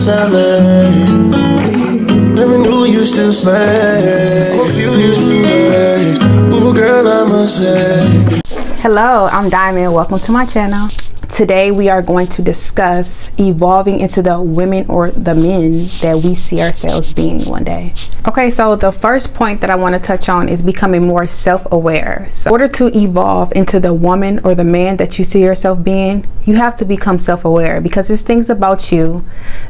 LA. Never knew you still slay. I'm a few years too late. Ooh, girl, I must say. Hello, I'm Diamond. Welcome to my channel. Today we are going to discuss evolving into the women or the men that we see ourselves being one day. Okay, so the first point that I want to touch on is becoming more self-aware. So in order to evolve into the woman or the man that you see yourself being, you have to become self-aware because there's things about you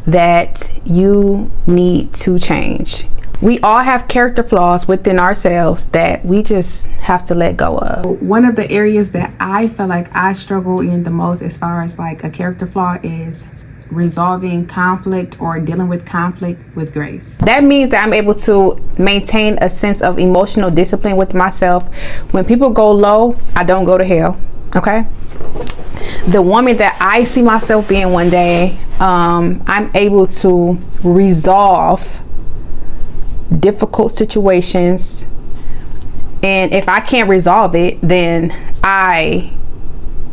that you need to change. We all have character flaws within ourselves that we just have to let go of. One of the areas that I feel like I struggle in the most as far as like a character flaw is resolving conflict or dealing with conflict with grace. That means that I'm able to maintain a sense of emotional discipline with myself. When people go low, I don't go to hell, okay? The woman that I see myself being one day, I'm able to resolve difficult situations, and if I can't resolve it, then I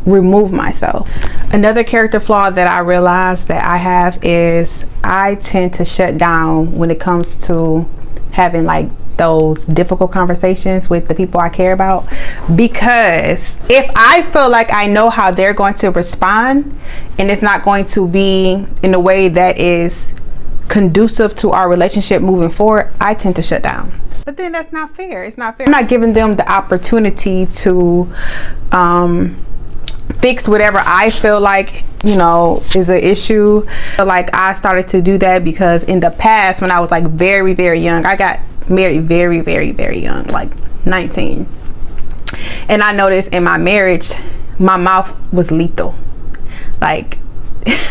remove myself. Another character flaw that I realized that I have is I tend to shut down when it comes to having like those difficult conversations with the people I care about, because if I feel like I know how they're going to respond and it's not going to be in a way that is conducive to our relationship moving forward, I tend to shut down. But then that's not fair. It's not fair. I'm not giving them the opportunity to fix whatever I feel like, you know, is an issue. Like I started to do that because in the past, when I was like very, very young, I got married very, very, very young, like 19. And I noticed in my marriage, my mouth was lethal. Like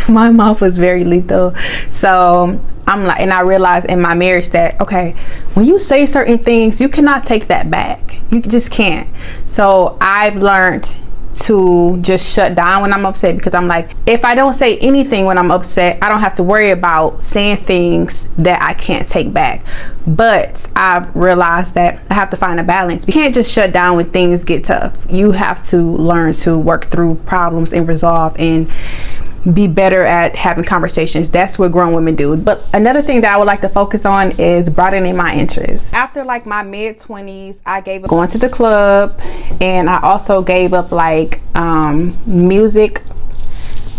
my mouth was very lethal. So I'm like, and I realized in my marriage that, okay, when you say certain things, you cannot take that back. You just can't. So I've learned to just shut down when I'm upset, because I'm like, if I don't say anything when I'm upset, I don't have to worry about saying things that I can't take back. But I've realized that I have to find a balance. You can't just shut down when things get tough. You have to learn to work through problems and resolve and be better at having conversations. That's what grown women do. But another thing that I would like to focus on is broadening my interests. After like my mid-20s, I gave up going to the club, and I also gave up like music,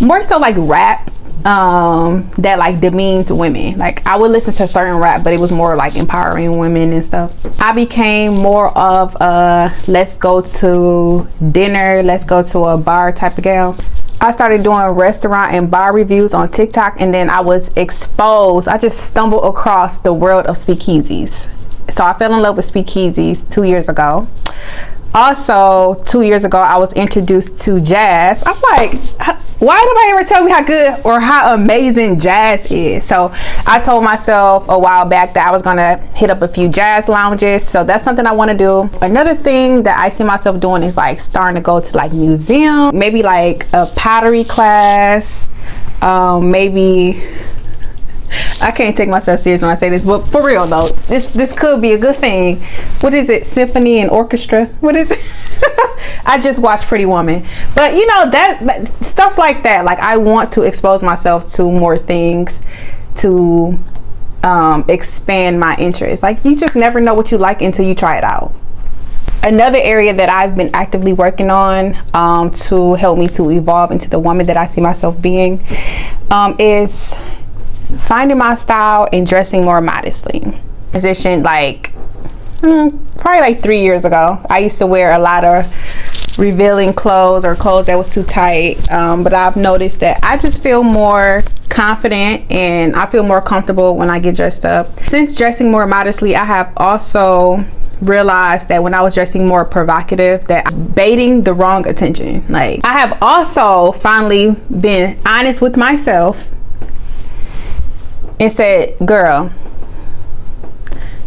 more so like rap, that like demeans women. Like I would listen to certain rap, but it was more like empowering women and stuff. I became more of a let's go to dinner, let's go to a bar type of gal. I started doing restaurant and bar reviews on TikTok, and then I was exposed. I just stumbled across the world of speakeasies. So I fell in love with speakeasies 2 years ago. Also, 2 years ago, I was introduced to jazz. I'm like, why nobody ever tell me how good or how amazing jazz is? So I told myself a while back that I was gonna hit up a few jazz lounges. So that's something I want to do. Another thing that I see myself doing is like starting to go to like museum, maybe like a pottery class, maybe. I can't take myself serious when I say this, but for real though, this could be a good thing. What is it? Symphony and orchestra? What is it? I just watched Pretty Woman, but you know, that stuff like that. Like I want to expose myself to more things to expand my interest. Like you just never know what you like until you try it out. Another area that I've been actively working on to help me to evolve into the woman that I see myself being is finding my style and dressing more modestly. Transitioned like probably like 3 years ago. I used to wear a lot of revealing clothes or clothes that was too tight, but I've noticed that I just feel more confident and I feel more comfortable when I get dressed up. Since dressing more modestly, I have also realized that when I was dressing more provocative, that I was baiting the wrong attention. Like I have also finally been honest with myself and said, girl,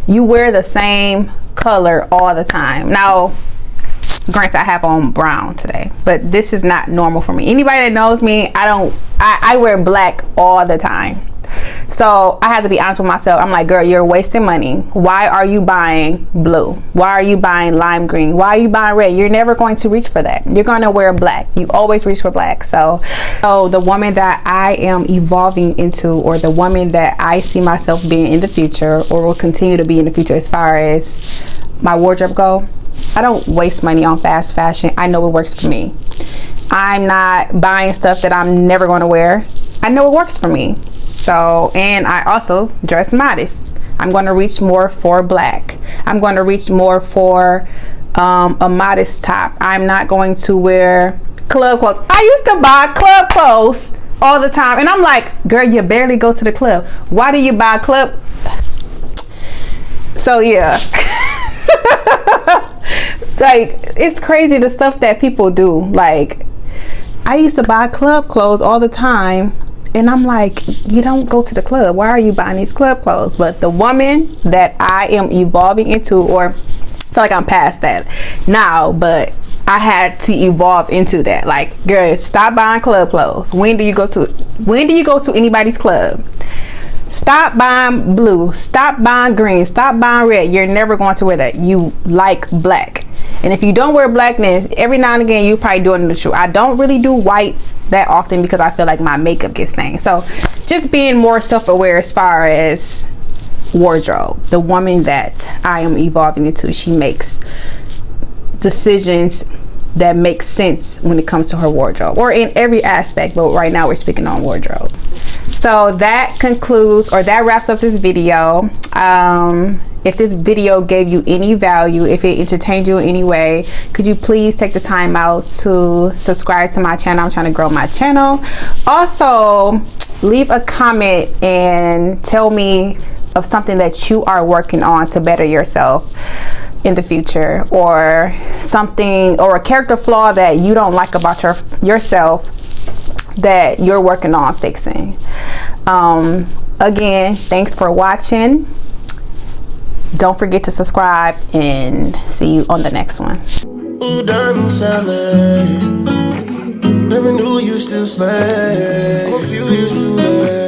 you wear the same color all the time. Now, granted, I have on brown today, but this is not normal for me. Anybody that knows me, I wear black all the time. So I had to be honest with myself. I'm like, girl, you're wasting money. Why are you buying blue? Why are you buying lime green? Why are you buying red? You're never going to reach for that. You're going to wear black. You always reach for black. So the woman that I am evolving into, or the woman that I see myself being in the future, or will continue to be in the future as far as my wardrobe go, I don't waste money on fast fashion. I know it works for me. I'm not buying stuff that I'm never going to wear. I know it works for me. So, and I also dress modest. I'm going to reach more for black. I'm going to reach more for a modest top. I'm not going to wear club clothes. I used to buy club clothes all the time, and I'm like, girl, you barely go to the club. Why do you buy club? So yeah. Like, it's crazy the stuff that people do. Like, I used to buy club clothes all the time, and I'm like, you don't go to the club. Why are you buying these club clothes? But the woman that I am evolving into, or I feel like I'm past that now, but I had to evolve into that. Like, girl, stop buying club clothes. When do you go to anybody's club? Stop buying blue. Stop buying green. Stop buying red. You're never going to wear that. You like black. And if you don't wear blackness, every now and again, you probably do it in the shoe. I don't really do whites that often because I feel like my makeup gets stained. So just being more self-aware as far as wardrobe. The woman that I am evolving into, she makes decisions that make sense when it comes to her wardrobe, or in every aspect, but right now we're speaking on wardrobe. So that concludes, or that wraps up this video. If this video gave you any value, if it entertained you in any way, could you please take the time out to subscribe to my channel? I'm trying to grow my channel. Also, leave a comment and tell me of something that you are working on to better yourself in the future, or something, or a character flaw that you don't like about yourself that you're working on fixing. Again, thanks for watching. Don't forget to subscribe, and see you on the next one. Ooh, diamond salad. Never knew you still slay. Confused too late.